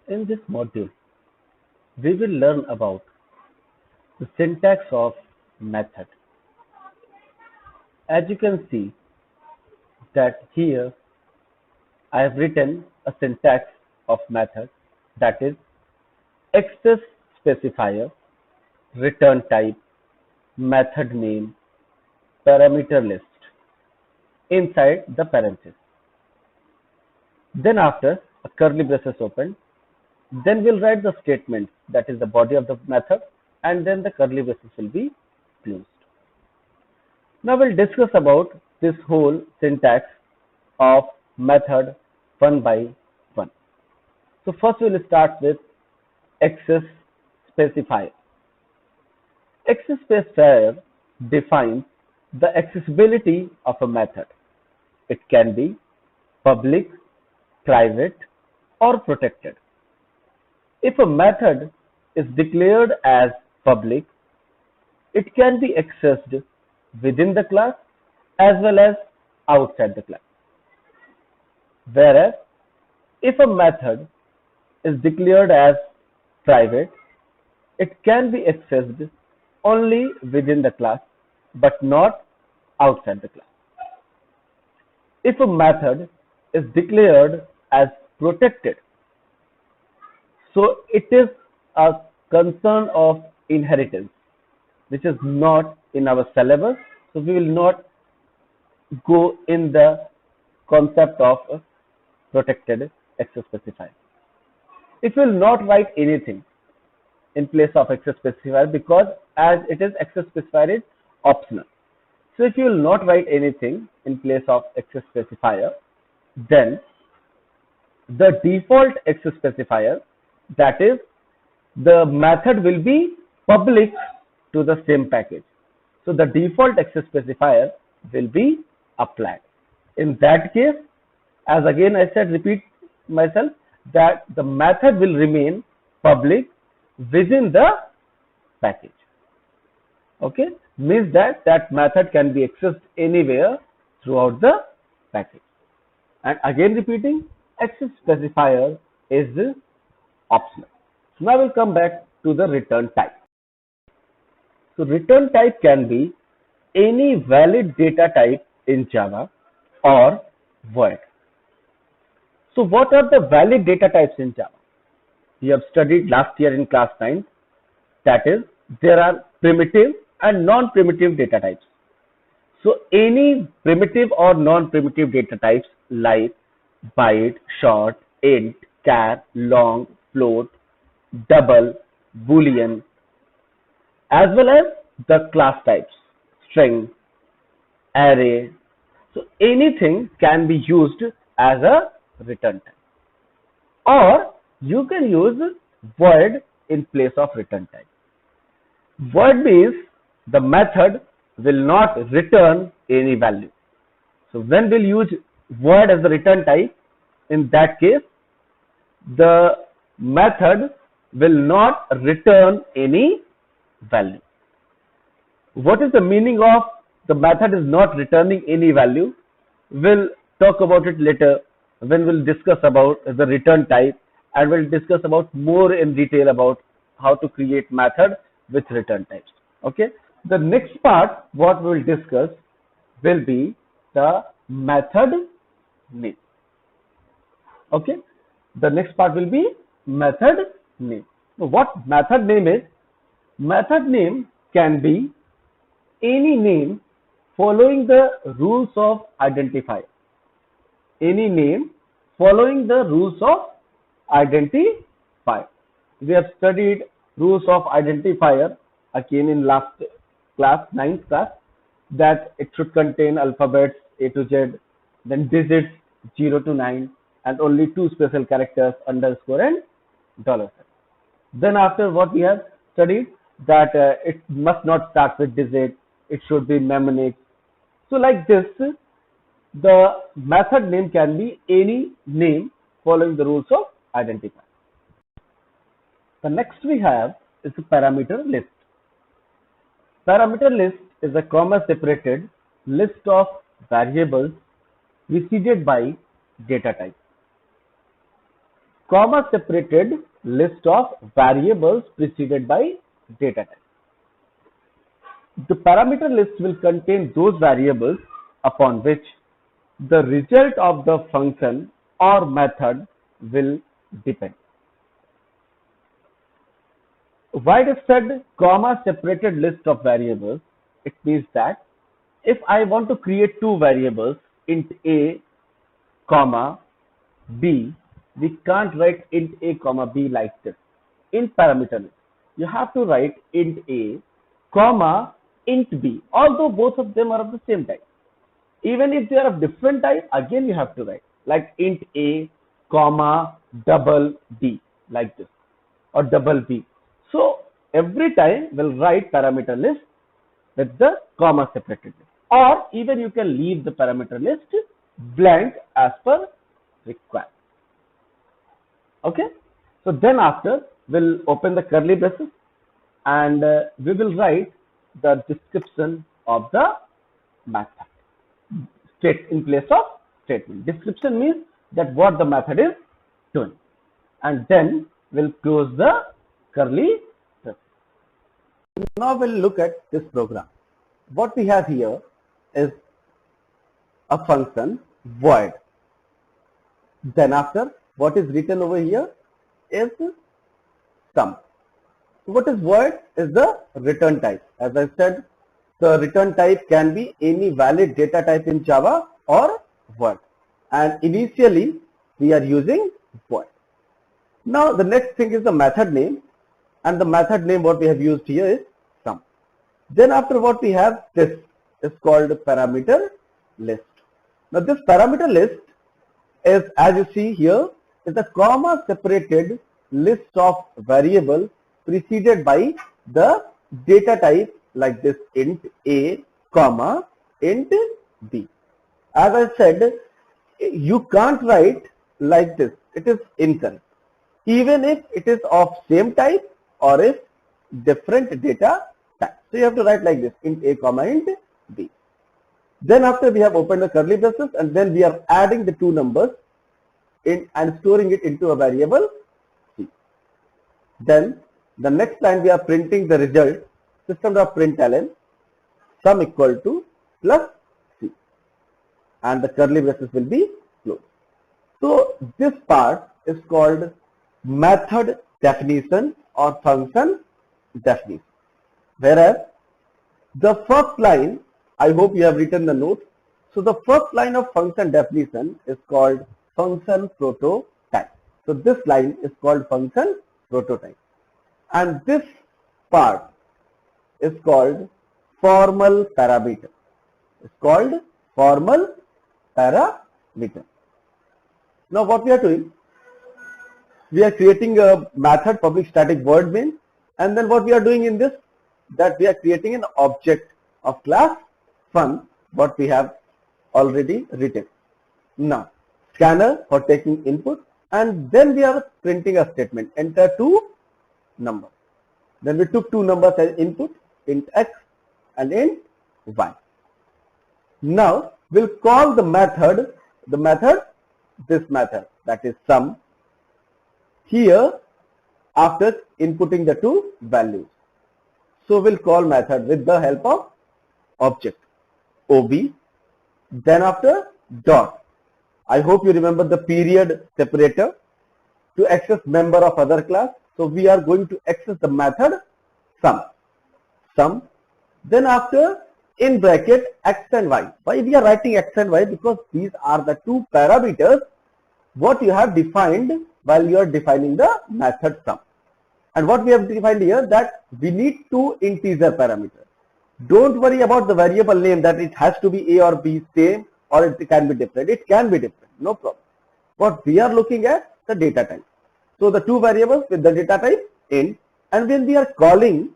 In this module, we will learn about the syntax of method. As you can see that here I have written a syntax of method, that is access specifier, return type, method name, parameter list inside the parenthesis. Then after a curly braces open, then we'll write the statement, that is the body of the method, and then the curly braces will be closed. Now we'll discuss about this whole syntax of method one by one. So first we'll start with access specifier. Access specifier defines the accessibility of a method. It can be public, private, or protected. If a method is declared as public, it can be accessed within the class as well as outside the class. Whereas if a method is declared as private, it can be accessed only within the class but not outside the class. If a method is declared as protected, so it is a concern of inheritance, which is not in our syllabus, so we will not go in the concept of a protected access specifier. It will not write anything in place of access specifier because as it is access specifier is optional. So if you will not write anything in place of access specifier, then the default access specifier, that is the method, will be public to the same package. So the default access specifier will be applied. In that case, as again I said, repeat myself, that the method will remain public within the package. Okay, means that method can be accessed anywhere throughout the package. And again repeating, access specifier is optional. So now we'll come back to the return type. So return type can be any valid data type in Java or void. So what are the valid data types in Java? We have studied last year in class 9, that is there are primitive and non-primitive data types. So any primitive or non-primitive data types like byte, short, int, char, long, float, double, boolean, as well as the class types, string, array. So anything can be used as a return type, or you can use void in place of return type. Void means the method will not return any value. So when we'll use void as the return type, in that case the method will not return any value. What is the meaning of the method is not returning any value? We'll talk about it later when we'll discuss about the return type, and we'll discuss about more in detail about how to create method with return types. Okay, the next part what we will discuss will be the method name. Okay, the next part will be method name. So what method name is? Method name can be any name following the rules of identifier. Any name following the rules of identifier. We have studied rules of identifier again in last class, 9th class, that it should contain alphabets A to Z, then digits 0 to 9, and only 2 special characters, underscore and $. Then after what we have studied, that it must not start with digit, it should be mnemonic. So like this, the method name can be any name following the rules of identifier. The next we have is the parameter list. Parameter list is a comma separated list of variables preceded by data type. comma separated list of variables preceded by data type. The parameter list will contain those variables upon which the result of the function or method will depend. Why it is said comma separated list of variables? It means that if I want to create two variables, int a comma b, we can't write int a comma b like this in parameter list. You have to write int a comma int b, although both of them are of the same type. Even if they are of different type, again you have to write like int a comma double b like this, or double b. So every time we'll write parameter list with the comma separated list, or even you can leave the parameter list blank as per required. Okay, so then after we'll open the curly braces and we will write the description of the method in place of statement. Description means that what the method is doing, and then we'll close the curly braces. Now we'll look at this program. What we have here is a function void. Then after, what is written over here is sum. What is void is the return type. As I said, the return type can be any valid data type in Java or void. And initially we are using void. Now the next thing is the method name, and the method name what we have used here is sum. Then after, what we have, this is called parameter list. Now this parameter list is, as you see here, is a comma separated list of variables preceded by the data type like this int a comma int b. As I said, you can't write like this. It is incorrect. Even if it is of same type or if different data type. So you have to write like this, int a comma int b. Then after, we have opened the curly braces, and then we are adding the two numbers in and storing it into a variable c. Then the next line we are printing the result, system.println sum equal to plus c, and the curly braces will be closed. So this part is called method definition or function definition. Whereas the first line, I hope you have written the note. So the first line of function definition is called function prototype. So this line is called function prototype. And this part is called formal parameter. It's called formal parameter. Now what we are doing, we are creating a method public static void main, and then what we are doing in this, that we are creating an object of class fun, what we have already written. Now scanner for taking input, and then we are printing a statement, enter two numbers. Then we took two numbers as input, int x and int y. Now we'll call the method, this method, that is sum, here after inputting the two values. So we'll call method with the help of object ob, then after dot. I hope you remember the period separator to access member of other class. So we are going to access the method sum, then after in bracket x and y. Why we are writing x and y? Because these are the two parameters what you have defined while you are defining the method sum. And what we have defined here, that we need two integer parameters. Don't worry about the variable name, that it has to be a or b same, or it can be different. It can be different, no problem. What we are looking at, the data type. So the two variables with the data type int, and when we are calling,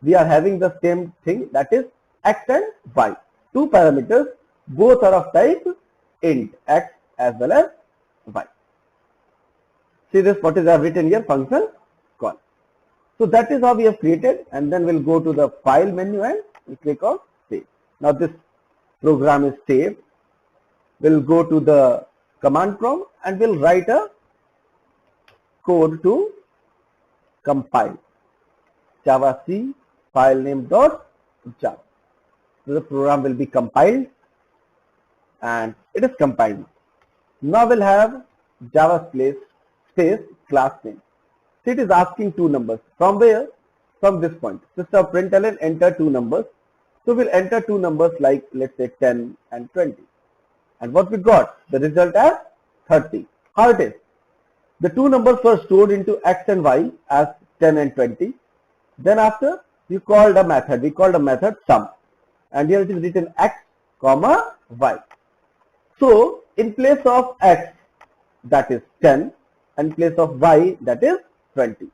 we are having the same thing, that is x and y. Two parameters, both are of type int, x as well as y. See this, what is I have written here, function call. So that is how we have created, and then we'll go to the file menu and we'll click on save. Now this program is saved. We'll go to the command prompt and we'll write a code to compile. Java C file name dot Java. So the program will be compiled, and it is compiled. Now we'll have Java space class name. So it is asking two numbers. From where? From this point. System.println enter two numbers. So we'll enter two numbers like, let's say 10 and 20. And what we got? The result as 30. How it is? The two numbers were stored into X and Y as 10 and 20. Then after, you called a method. We called a method sum. And here it is written X, comma, Y. So in place of X, that is 10, and in place of Y, that is 20.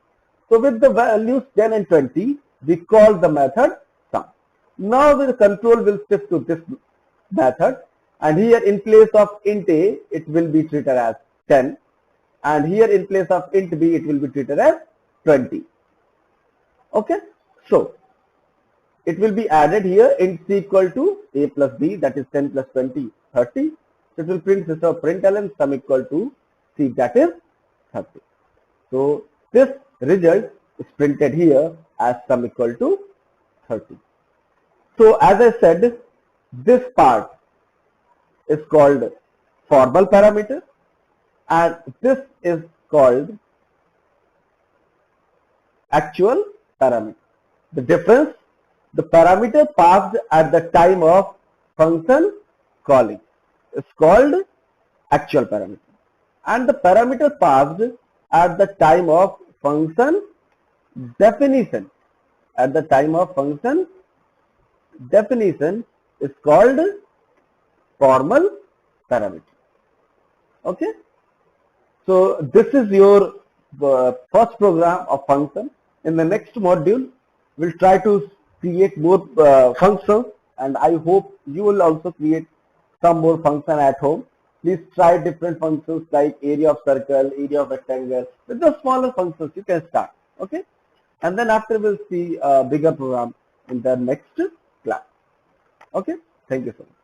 So with the values 10 and 20, we call the method sum. Now the control will shift to this method, and here in place of int A, it will be treated as 10, and here in place of int B, it will be treated as 20. Okay, so it will be added here int C equal to A plus B, that is 10 plus 20, 30. So it will print system.println sum equal to C, that is 30. So this result is printed here as sum equal to 30. So as I said, this part is called formal parameter, and this is called actual parameter. The difference, the parameter passed at the time of function calling is called actual parameter, and the parameter passed at the time of function definition, at the time of function definition is called formal parameter. Okay, so this is your first program of function. In the next module, we'll try to create more functions, and I hope you will also create some more function at home. Please try different functions like area of circle, area of rectangle. With the smaller functions you can start. Okay, and then after we'll see a bigger program in the next class. Okay, thank you so much.